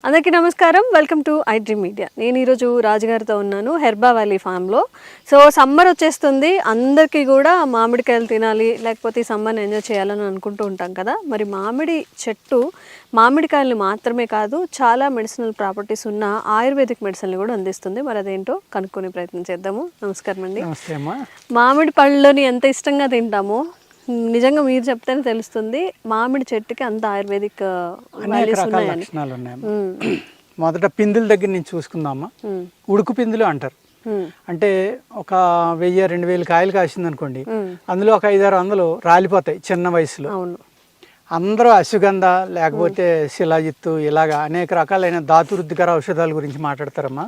అందరికీ నమస్కారం. Welcome to iDream media. నేను ఈరోజు రాజుగారితో ఉన్నాను హెర్బా వ్యాలీ ఫామ్లో. సో సమ్మర్ వచ్చేస్తుంది, అందరికీ కూడా మామిడికాయలు తినాలి, లేకపోతే ఈ సమ్మర్ని ఎంజాయ్ చేయాలని అనుకుంటూ ఉంటాం కదా. మరి మామిడి చెట్టు మామిడికాయలు మాత్రమే కాదు, చాలా మెడిసినల్ ప్రాపర్టీస్ ఉన్న ఆయుర్వేదిక్ మెడిసిన్లు కూడా అందిస్తుంది. మరి అదేంటో కనుక్కునే ప్రయత్నం చేద్దాము. నమస్కారం అండి. మామిడి పళ్ళని ఎంత ఇష్టంగా తింటామో నిజంగా మీరు చెప్తేనే తెలుస్తుంది మామిడి చెట్టుకి అంత ఆయుర్వేదిక్ లక్షణాలు ఉన్నాయి. మొదట పిందుల దగ్గర నుంచి చూసుకుందామా. ఉడుకు పిందులు అంటారు. అంటే ఒక 1000-2000 కాయలు కాసింది అనుకోండి, అందులో ఒక 500-600 రాలిపోతాయి చిన్న వయసులో. అందరూ అశ్వగంధ లేకపోతే శిలాజిత్తు ఇలాగా అనేక రకాలైన ధాతువృద్ధికర ఔషధాల గురించి మాట్లాడతారమ్మా.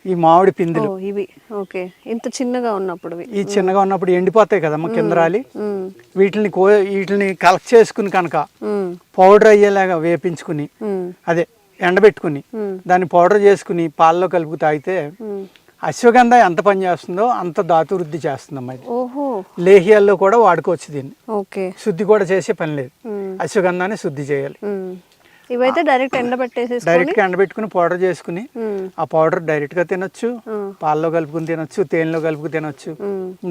ఈ మామిడి పిందులు ఇవి ఓకే, ఇంత చిన్నగా ఉన్నప్పుడు ఈ చిన్నగా ఉన్నప్పుడు ఎండిపోతాయి కదమ్మా కింద రాలి. వీటిని కలెక్ట్ చేసుకుని కనుక పౌడర్ అయ్యేలాగా వేపించుకుని, అదే ఎండబెట్టుకుని దాన్ని పౌడర్ చేసుకుని పాలలో కలుపు తాగితే అశ్వగంధ ఎంత పని చేస్తుందో అంత ధాతువృద్ధి చేస్తుందమ్మా. ఇది లేహ్యాల్లో కూడా వాడుకోవచ్చు దీన్ని. శుద్ధి కూడా చేసే పని లేదు, అశ్వగంధాన్ని శుద్ధి చేయాలి. ఇవైతే డైరెక్ట్ ఎండబెట్టుకుని పౌడర్ చేసుకుని ఆ పౌడర్ డైరెక్ట్ గా తినొచ్చు, పాలలో కలుపుకుని తినొచ్చు, తేనెలో కలుపుకుని తినొచ్చు,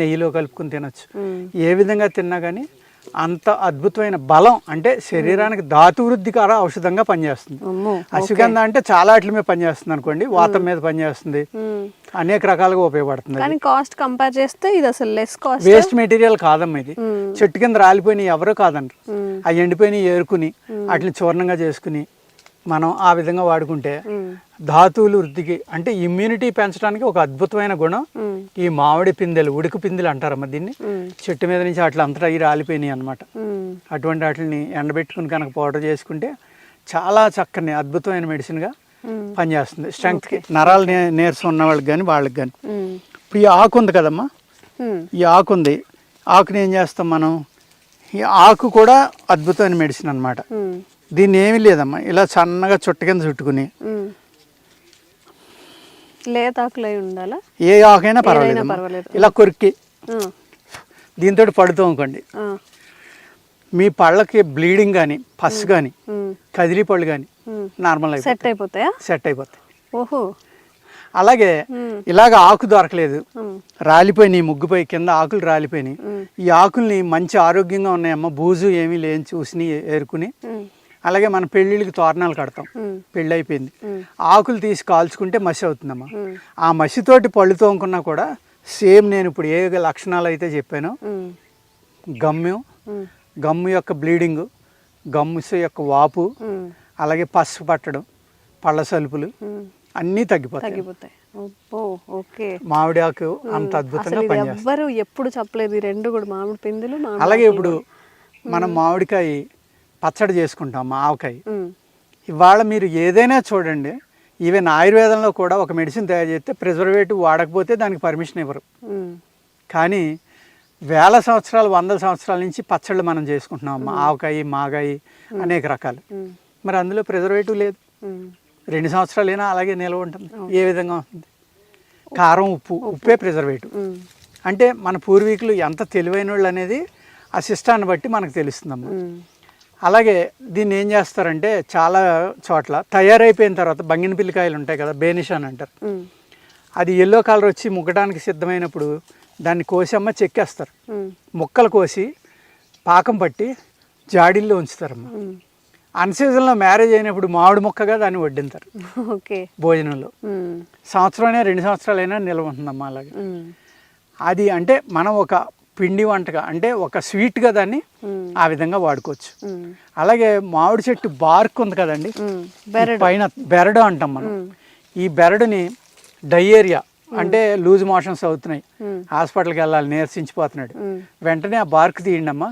నెయ్యిలో కలుపుకుని తినొచ్చు. ఏ విధంగా తిన్నా కానీ అంత అద్భుతమైన బలం, అంటే శరీరానికి ధాతువృద్ధికర ఔషధంగా పనిచేస్తుంది. అశ్వగంధ అంటే చాలా వాటి మీద పనిచేస్తుంది అనుకోండి, వాతం మీద పనిచేస్తుంది, అనేక రకాలుగా ఉపయోగపడుతుంది. కానీ కాస్ట్ కంపేర్ చేస్తే ఇది అసలు లెస్ కాస్ట్, వేస్ట్ మెటీరియల్ కాదమ్మా. ఇది చెట్టు కింద రాలిపోయినాయి ఎవరో కాదంటారు. ఆ ఎండిపోయినాయి ఏరుకుని వాటిని చూర్ణంగా చేసుకుని మనం ఆ విధంగా వాడుకుంటే ధాతువులు వృద్ధికి, అంటే ఇమ్యూనిటీ పెంచడానికి ఒక అద్భుతమైన గుణం ఈ మామిడి పిందెలు, ఉడుకు పిందెలు అంటారమ్మా దీన్ని. చెట్టు మీద నుంచి అట్లా అంతటా అవి రాలిపోయినాయి అనమాట. అటువంటి వాటిని ఎండబెట్టుకుని కనుక పౌడర్ చేసుకుంటే చాలా చక్కని అద్భుతమైన మెడిసిన్గా పనిచేస్తుంది. స్ట్రెంగ్త్కి, నరాలు నీరసం ఉన్న వాళ్ళకి కానీ వాళ్ళకి కానీ. ఇప్పుడు ఈ ఆకు ఉంది కదమ్మా, ఈ ఆకు ఉంది, ఆకుని ఏం చేస్తాం మనం, ఈ ఆకు కూడా అద్భుతమైన మెడిసిన్ అనమాట. దీన్ని ఏమీ లేదమ్మా, ఇలా సన్నగా చుట్ట కింద చుట్టుకుని, ఏ ఆకైనా పర్వాలేదు, ఇలా కొరికి దీంతో పడుతూ అనుకోండి, మీ పళ్ళకి బ్లీడింగ్ కానీ పస్ కానీ కదిలి పళ్ళు కానీ నార్మల్ సెట్ అయిపోతాయి. ఓహో, అలాగే ఇలాగ ఆకు దొరకలేదు, రాలిపోయినాయి, ముగ్గుపోయి కింద ఆకులు రాలిపోయినాయి. ఈ ఆకుల్ని మంచి ఆరోగ్యంగా ఉన్నాయమ్మా, బూజు ఏమీ లేని చూసి ఏరుకుని, అలాగే మన పెళ్ళిళ్ళకి తోరణాలు కడతాం, పెళ్ళి అయిపోయింది, ఆకులు తీసి కాల్చుకుంటే మసి అవుతుందమ్మా. ఆ మసితోటి పళ్ళు తోముకున్నా కూడా సేమ్ నేను ఇప్పుడు ఏ లక్షణాలు అయితే చెప్పానో, గమ్ము యొక్క బ్లీడింగ్, గమ్ము యొక్క వాపు, అలాగే పసుపు పట్టడం, పళ్ళ సలుపులు అన్నీ తగ్గిపోతాయి. మామిడి ఆకు అంత అద్భుతంగా పనిచేస్తారు. ఎప్పుడు చెప్పలేదు ఈ రెండు కూడా, మామిడి పిందులు. అలాగే ఇప్పుడు మనం మామిడికాయ పచ్చడి చేసుకుంటాం, ఆవకాయ. ఇవాళ మీరు ఏదైనా చూడండి, ఈవెన్ ఆయుర్వేదంలో కూడా ఒక మెడిసిన్ తయారు చేస్తే ప్రిజర్వేటివ్ వాడకపోతే దానికి పర్మిషన్ ఇవ్వరు. కానీ వేల సంవత్సరాలు, 100 సంవత్సరాల నుంచి పచ్చళ్ళు మనం చేసుకుంటున్నాం, ఆవకాయ, మాగాయి, అనేక రకాలు. మరి అందులో ప్రిజర్వేటివ్ లేదు, 2 సంవత్సరాలైనా అలాగే నిల్వ ఉంటుంది. ఏ విధంగా ఉంటుంది? కారం, ఉప్పే ప్రిజర్వేటివ్. అంటే మన పూర్వీకులు ఎంత తెలివైన వాళ్ళు అనేది ఆ సిస్టాన్ని బట్టి మనకు తెలుస్తుందమ్మా. అలాగే దీన్ని ఏం చేస్తారంటే చాలా చోట్ల తయారైపోయిన తర్వాత బంగినపిల్లికాయలు ఉంటాయి కదా, బేనిష్ అని అంటారు, అది ఎల్లో కలర్ వచ్చి ముగ్గడానికి సిద్ధమైనప్పుడు దాన్ని కోసమ్మ చెక్కేస్తారు, ముక్కలు కోసి పాకం పట్టి జాడీల్లో ఉంచుతారమ్మా. అన్సీజన్లో మ్యారేజ్ అయినప్పుడు మామిడి మొక్కగా దాన్ని వడ్డింటారు భోజనంలో. సంవత్సరమైనా 2 సంవత్సరాలైనా నిల్వ ఉంటుందమ్మా. అలాగే అది అంటే మనం ఒక పిండి వంటగా, అంటే ఒక స్వీట్గా దాన్ని ఆ విధంగా వాడుకోవచ్చు. అలాగే మామిడి చెట్టు బార్క్ ఉంది కదండి, పైన బెరడు అంటాం మనం. ఈ బెరడుని డయేరియా అంటే లూజ్ మోషన్స్ అవుతున్నాయి, హాస్పిటల్కి వెళ్ళాలి, నీరసించిపోతున్నాడు, వెంటనే ఆ బార్క్ తీయండి అమ్మా.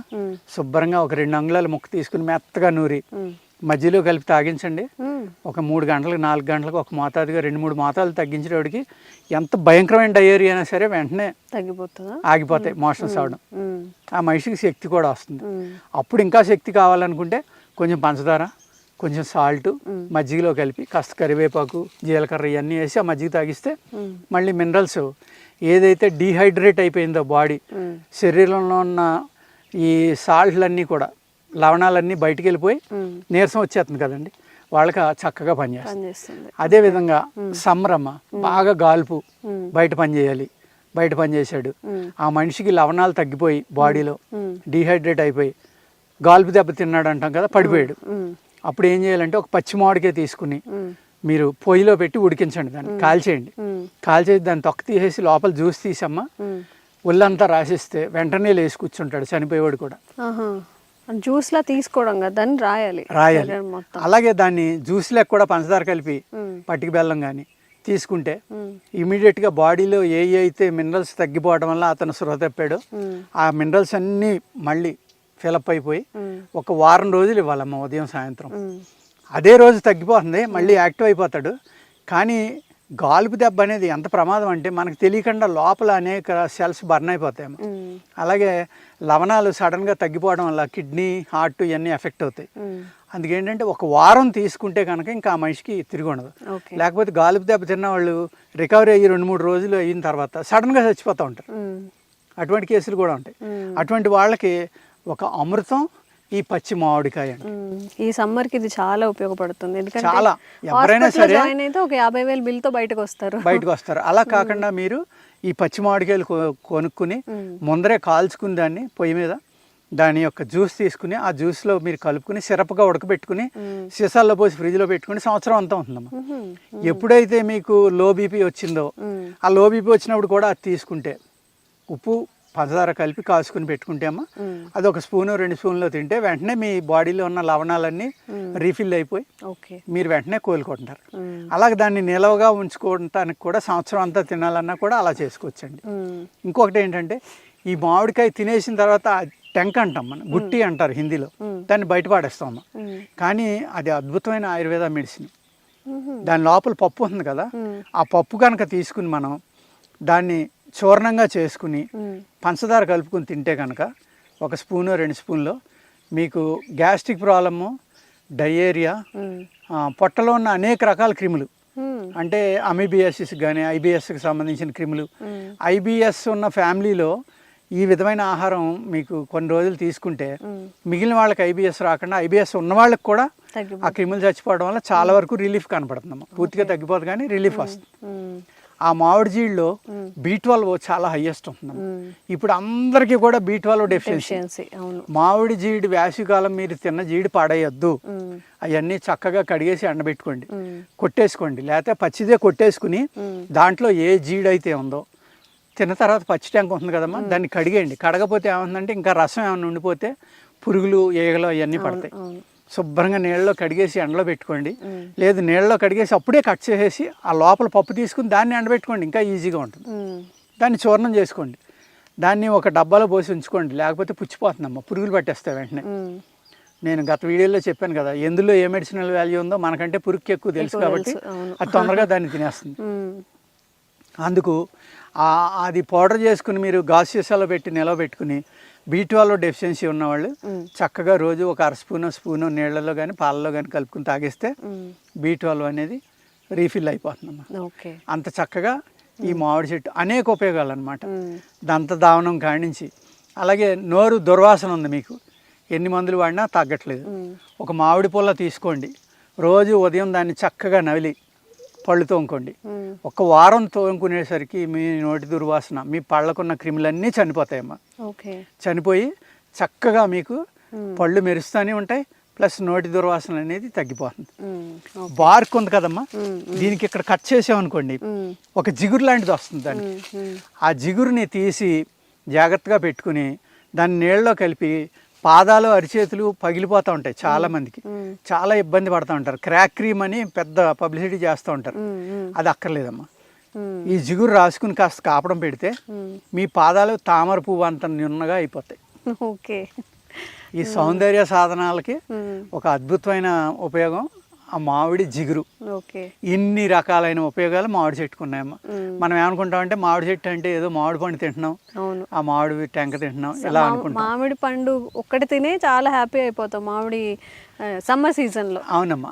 శుభ్రంగా ఒక 2 అంగుళాల ముక్క తీసుకుని మెత్తగా నూరి మధ్యలో కలిపి తాగించండి. ఒక 3 గంటలకు 4 గంటలకు ఒక మోతాదుగా 2-3 మోతాదులు తగ్గించేటోడికి ఎంత భయంకరమైన డయేరియా అయినా సరే వెంటనే ఆగిపోతాయి మోషన్స్ అవడం. ఆ మనిషికి శక్తి కూడా వస్తుంది. అప్పుడు ఇంకా శక్తి కావాలనుకుంటే కొంచెం పంచదార, కొంచెం సాల్ట్ మజ్జిగలో కలిపి కాస్త కరివేపాకు, జీలకర్ర ఇవన్నీ వేసి ఆ మజ్జిగ తాగిస్తే మళ్ళీ మినరల్స్ ఏదైతే డీహైడ్రేట్ అయిపోయిందో బాడీ, శరీరంలో ఉన్న ఈ సాల్ట్లన్నీ కూడా లవణాలన్నీ బయటికి వెళ్ళిపోయి నీరసం వచ్చేస్తుంది కదండి, వాళ్ళకి చక్కగా పనిచేస్తుంది. పనిచేస్తుంది. అదేవిధంగా సమ్మరమ్మ బాగా గాల్పు, బయట పని చేయాలి, బయట పని చేశాడు, ఆ మనిషికి లవణాలు తగ్గిపోయి బాడీలో డీహైడ్రేట్ అయిపోయి గాల్పు దెబ్బ తిన్నాడు అంటాం కదా, పడిపోయాడు. అప్పుడు ఏం చేయాలంటే ఒక పచ్చి మామిడికాయ తీసుకుని మీరు పొయ్యిలో పెట్టి ఉడికించండి, దాన్ని కాల్చేయండి. కాల్చేసి దాన్ని తొక్క తీసేసి లోపల జ్యూస్ తీసమ్మ ఒళ్ళంతా రాసిస్తే వెంటనే లేచి కూర్చుంటాడు చనిపోయేవాడు కూడా. జ్యూస్ లా తీసుకోవడం కదా, దాన్ని రాయాలి. అలాగే దాన్ని జ్యూస్ లెక్క కూడా పంచదార కలిపి పట్టిక బెల్లం కానీ తీసుకుంటే ఇమీడియట్ గా బాడీలో ఏ అయితే మినరల్స్ తగ్గిపోవడం వల్ల అతను సృహ తప్పాడో ఆ మినరల్స్ అన్నీ మళ్ళీ ఫిలప్ అయిపోయి ఒక వారం రోజులు ఇవ్వాలమ్మ ఉదయం సాయంత్రం. అదే రోజు తగ్గిపోతుంది, మళ్ళీ యాక్టివ్ అయిపోతాడు. కానీ గాలుపు దెబ్బ అనేది ఎంత ప్రమాదం అంటే మనకు తెలియకుండా లోపల అనేక సెల్స్ బర్న్ అయిపోతాయి. అలాగే లవణాలు సడన్గా తగ్గిపోవడం వల్ల కిడ్నీ, హార్ట్ ఇవన్నీ ఎఫెక్ట్ అవుతాయి. అందుకేంటంటే ఒక వారం తీసుకుంటే కనుక ఇంకా ఆ మనిషికి తిరిగి ఉండదు. లేకపోతే గాలుపు దెబ్బ తిన్న వాళ్ళు రికవరీ అయ్యి 2-3 రోజులు అయిన తర్వాత సడన్గా చచ్చిపోతూ ఉంటారు. అటువంటి కేసులు కూడా ఉంటాయి. అటువంటి వాళ్ళకి ఒక అమృతం ఈ పచ్చి మామిడికాయ. ఈ సమ్మర్ కి ఇది చాలా ఉపయోగపడుతుంది. ఎందుకంటే చాలా ఎవరైనా సరే ఒక 50,000 బిల్ తో బయటకు వస్తారు. అలా కాకుండా మీరు ఈ పచ్చి మామిడికాయలు కొనుక్కుని ముందరే కాల్చుకుని దాన్ని పొయ్యి మీద దాని యొక్క జ్యూస్ తీసుకుని ఆ జ్యూస్లో మీరు కలుపుకుని సిరప్గా ఉడకబెట్టుకుని సీసాల్లో పోసి ఫ్రిడ్జ్లో పెట్టుకుని సంవత్సరం అంతా ఉంటుందమ్మా. ఎప్పుడైతే మీకు లో బీపీ వచ్చిందో ఆ లో బీపీ వచ్చినప్పుడు కూడా అది తీసుకుంటే ఉప్పు పంచదార కలిపి కాసుకుని పెట్టుకుంటే అమ్మా అది 1 స్పూను 2 స్పూన్లో తింటే వెంటనే మీ బాడీలో ఉన్న లవణాలన్నీ రీఫిల్ అయిపోయి మీరు వెంటనే కోలుకుంటారు. అలాగే దాన్ని నిలవగా ఉంచుకోవడానికి కూడా సంవత్సరం అంతా తినాలన్నా కూడా అలా చేసుకోవచ్చండి. ఇంకొకటి ఏంటంటే ఈ మామిడికాయ తినేసిన తర్వాత టెంక్ అంటాం, మనం గుట్టి అంటారు హిందీలో, దాన్ని బయట పాడేస్తాం అమ్మ. కానీ అది అద్భుతమైన ఆయుర్వేద మెడిసిన్. దాని లోపల పప్పు ఉంది కదా, ఆ పప్పు కనుక తీసుకుని మనం దాన్ని చూర్ణంగా చేసుకుని పంచదార కలుపుకుని తింటే కనుక 1 స్పూను 2 స్పూన్లో మీకు గ్యాస్ట్రిక్ ప్రాబ్లము, డయేరియా, పొట్టలో ఉన్న అనేక రకాల క్రిములు అంటే అమీబియాసిస్ కానీ ఐబిఎస్కి సంబంధించిన క్రిములు, ఐబిఎస్ ఉన్న ఫ్యామిలీలో ఈ విధమైన ఆహారం మీకు కొన్ని రోజులు తీసుకుంటే మిగిలిన వాళ్ళకి ఐబిఎస్ రాకుండా ఐబిఎస్ ఉన్న వాళ్ళకి కూడా ఆ క్రిములు చచ్చిపోవడం వల్ల చాలా వరకు రిలీఫ్ కనపడుతుందమ్మా. పూర్తిగా తగ్గిపోదు కానీ రిలీఫ్ వస్తుంది. ఆ మామిడి జీడిలో B12 చాలా హైయెస్ట్ ఉంటుందమ్మా. ఇప్పుడు అందరికీ కూడా B12 డెఫిషియన్సీ. మామిడి జీడి వేసవికాలం మీరు తిన్న జీడి పాడేయద్దు, అవన్నీ చక్కగా కడిగేసి ఎండబెట్టుకోండి, కొట్టేసుకోండి. లేకపోతే పచ్చిదే కొట్టేసుకుని దాంట్లో ఏ జీడి అయితే ఉందో తిన్న తర్వాత పచ్చి ట్యాంక్ ఉంటుంది కదమ్మా, దాన్ని కడిగేయండి. కడగపోతే ఏముందంటే ఇంకా రసం ఏమైనా ఉండిపోతే పురుగులు, ఈగలు అవన్నీ పడతాయి. శుభ్రంగా నీళ్ళలో కడిగేసి ఎండలో పెట్టుకోండి. లేదు నీళ్ళలో కడిగేసి అప్పుడే కట్ చేసేసి ఆ లోపల పప్పు తీసుకుని దాన్ని ఎండబెట్టుకోండి, ఇంకా ఈజీగా ఉంటుంది. దాన్ని చూర్ణం చేసుకోండి, దాన్ని ఒక డబ్బాలో పోసి ఉంచుకోండి. లేకపోతే పుచ్చిపోతుందమ్మా, పురుగులు పట్టేస్తాయి వెంటనే. నేను గత వీడియోలో చెప్పాను కదా, ఎందులో ఏ మెడిసినల్ వాల్యూ ఉందో మనకంటే పురుగుకి ఎక్కువ తెలుసు కాబట్టి అది తొందరగా దాన్ని తినేస్తుంది. అందుకు అది పౌడర్ చేసుకుని మీరు గాజు సీసాలో పెట్టి నిలవ పెట్టుకుని B12 డెఫిషియన్సీ ఉన్నవాళ్ళు చక్కగా రోజు ఒక 1 స్పూను నీళ్ళలో కానీ పాలలో కానీ కలుపుకుని తాగేస్తే B12 అనేది రీఫిల్ అయిపోతుందమ్మా. అంత చక్కగా ఈ మామిడి చెట్టు అనేక ఉపయోగాలు అనమాట. దంత దావనం కానించి అలాగే నోరు దుర్వాసన ఉంది మీకు, ఎన్ని మందులు వాడినా తగ్గట్లేదు. ఒక మామిడి పుల్ల తీసుకోండి, రోజు ఉదయం దాన్ని చక్కగా నవిలి పళ్ళు తోముకోండి. 1 వారం తోముకునేసరికి మీ నోటి దుర్వాసన, మీ పళ్ళకున్న క్రిములన్నీ చనిపోతాయమ్మా. చనిపోయి చక్కగా మీకు పళ్ళు మెరుస్తూనే ఉంటాయి, ప్లస్ నోటి దుర్వాసన అనేది తగ్గిపోతుంది. బార్క్ ఉంది కదమ్మా, దీనికి ఇక్కడ కట్ చేసామనుకోండి ఒక జిగురు లాంటిది వస్తుంది. దానికి ఆ జిగురుని తీసి జాగ్రత్తగా పెట్టుకుని దాన్ని నీళ్ళలో కలిపి పాదాలు అరిచేతులు పగిలిపోతూ ఉంటాయి చాలా మందికి, చాలా ఇబ్బంది పడుతూ ఉంటారు. క్రాక్ క్రీమ్ అని పెద్ద పబ్లిసిటీ చేస్తూ ఉంటారు, అది అక్కర్లేదమ్మా. ఈ జిగురు రాసుకుని కాస్త కాపడం పెడితే మీ పాదాలు తామర పువ్వు అంత నున్నగా అయిపోతాయి. ఈ సౌందర్య సాధనాలకి ఒక అద్భుతమైన ఉపయోగం ఆ మామిడి జిగురు. ఇన్ని రకాలైన ఉపయోగాలు మామిడి చెట్టుకు ఉన్నాయమ్మా. మనం ఏమనుకుంటామంటే మామిడి చెట్టు అంటే ఏదో మామిడి పండు తింటున్నాం, ఆ మామిడి టెంక తింటున్నాం ఇలా అనుకుంటాం. మామిడి పండు ఒక్కటి తినే చాలా హ్యాపీ అయిపోతాం మామిడి సమ్మర్ సీజన్ లో. అవునమ్మా,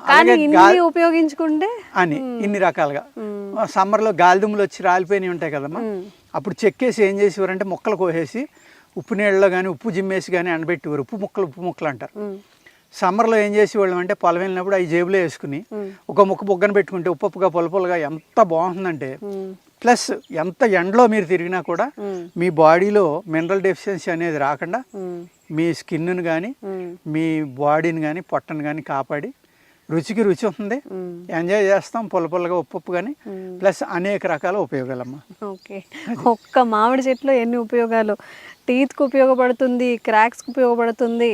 ఉపయోగించుకుంటే అని ఇన్ని రకాలుగా. సమ్మర్ లో గాలిదుమ్ములు వచ్చి రాలిపోయినవి ఉంటాయి కదమ్మా, అప్పుడు చెక్కేసి ఏం చేసేవారంటే ముక్కలు కోసేసి ఉప్పు నీళ్ళలో కానీ ఉప్పు జిమ్మేసి కానీ ఎండబెట్టేవారు. ఉప్పు ముక్కలు అంటారు. సమ్మర్లో ఏం చేసేవాళ్ళం అంటే పొలం వెళ్ళినప్పుడు అవి జేబులో వేసుకుని ఒక ముక్క బొగ్గన పెట్టుకుంటే ఉప్పుగా పొలపొలగా ఎంత బాగుంటుందంటే, ప్లస్ ఎంత ఎండలో మీరు తిరిగినా కూడా మీ బాడీలో మినరల్ డెఫిషియన్సీ అనేది రాకుండా మీ స్కిన్ను కానీ మీ బాడీని కానీ పొట్టను కానీ కాపాడి రుచికి రుచి ఉంటుంది, ఎంజాయ్ చేస్తాం పొలపొలగా ఉప్పు కానీ, ప్లస్ అనేక రకాల ఉపయోగాలమ్మా. ఓకే, ఒక్క మామిడి చెట్లో ఎన్ని ఉపయోగాలు! టీత్కి ఉపయోగపడుతుంది, క్రాక్స్కి ఉపయోగపడుతుంది,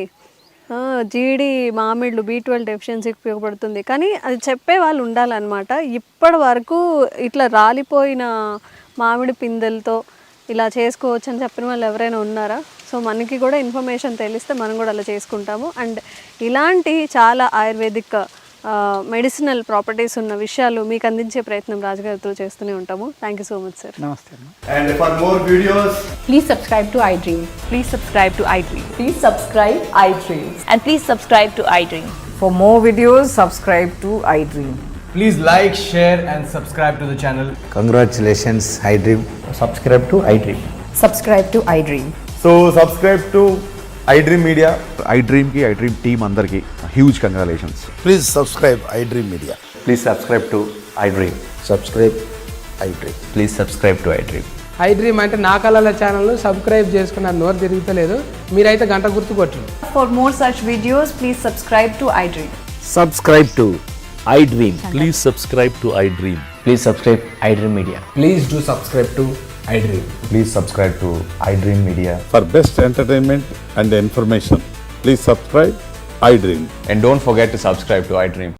జీడి మామిళ్ళు B12 డెఫిషియన్సీకి ఉపయోగపడుతుంది. కానీ అది చెప్పే వాళ్ళు ఉండాలన్నమాట. ఇప్పటి వరకు ఇట్లా రాలిపోయిన మామిడి పిందెలతో ఇలా చేసుకోవచ్చు అని చెప్పిన వాళ్ళు ఎవరైనా ఉన్నారా? సో మనకి కూడా ఇన్ఫర్మేషన్ తెలిస్తే మనం కూడా అలా చేసుకుంటాము. అండ్ ఇలాంటి చాలా ఆయుర్వేదిక్ మెడిసినల్ ప్రాపర్టీస్ ఉన్న విషయాలు మీకు అందించే ప్రయత్నం రాజుగారితో చేస్తూనే ఉంటాము. Thank you so much sir. నమస్తే. And for more videos, Please subscribe to iDream. Please subscribe to iDream. Please subscribe iDream. And please subscribe to iDream. For more videos, subscribe to iDream. please like, share and subscribe to the channel. Congratulations, iDream. Subscribe to iDream. Subscribe to iDream. So subscribe to iDream Media. iDream ki iDream team andarki huge congratulations. Please subscribe iDream Media. Please subscribe to iDream. Subscribe iDream. Please subscribe to iDream. iDream అంటే నా కళల channel subscribe చేసుకున్న నోరు తిరుగుతలేదు, మీరైతే గంట గుర్తు కొట్టండి. For more such videos, please subscribe to iDream. Subscribe to iDream. Please subscribe to iDream. Please subscribe iDream Media. Please do subscribe to iDream. Please subscribe to iDream Media. For best entertainment and information, please subscribe iDream. And don't forget to subscribe to iDream.